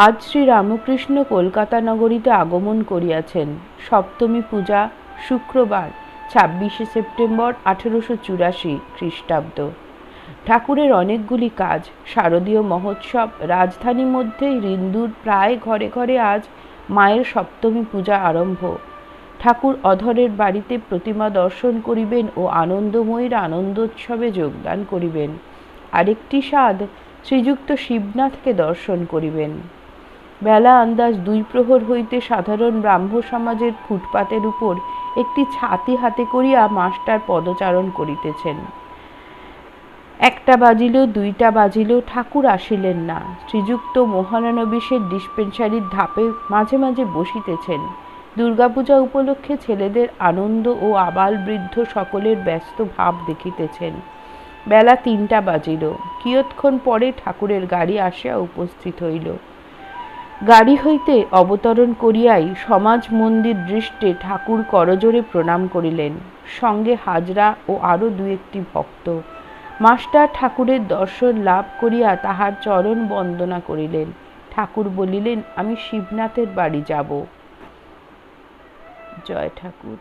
আজ শ্রী রামকৃষ্ণ কলকাতা নগরীতে আগমন করিয়াছেন। সপ্তমী পূজা শুক্রবার 26শে সেপ্টেম্বর 1884 খ্রিস্টাব্দ। ঠাকুরের অনেকগুলি কাজ, শারদীয় মহোৎসব, রাজধানী মধ্যে হিন্দুর প্রায় ঘরে ঘরে আজ মায়ের সপ্তমী পূজা আরম্ভ। ঠাকুর অধরের বাড়িতে প্রতিমা দর্শন করিবেন ও আনন্দময়ীর আনন্দোৎসবে যোগদান করিবেন। আরেকটি স্বাদ, শ্রীযুক্ত শিবনাথকে দর্শন করিবেন। বেলা আন্দাজ 2 প্রহর হইতে সাধারণ ব্রাহ্ম সমাজের ফুটপাতের উপর একটি ছাতি হাতে করিয়া মাস্টার পদচারণ করিতেছেন। 1টা বাজিল, 2টা বাজিল, ঠাকুর আসিলেন না। শ্রীযুক্ত মহানবীশের ডিসপেন্সারির ধাপে মাঝে মাঝে বসিতেছেন। দুর্গাপূজা উপলক্ষে ছেলেদের আনন্দ ও আবাল বৃদ্ধ সকলের ব্যস্ত ভাব দেখিতেছেন। বেলা 3টা বাজিল। কিয়ৎক্ষণ পরে ঠাকুরের গাড়ি আসিয়া উপস্থিত হইল। গাড়ি হইতে অবতরণ করিয়াই সমাজ মন্দির দৃষ্টে ঠাকুর করজোড়ে প্রণাম করিলেন। সঙ্গে হাজরা ও আরো 2-1টি ভক্ত। মাস্টার ঠাকুরের দর্শন লাভ করিয়া তাহার চরণ বন্দনা করিলেন। ঠাকুর বলিলেন, আমি শিবনাথের বাড়ি যাব। জয় ঠাকুর।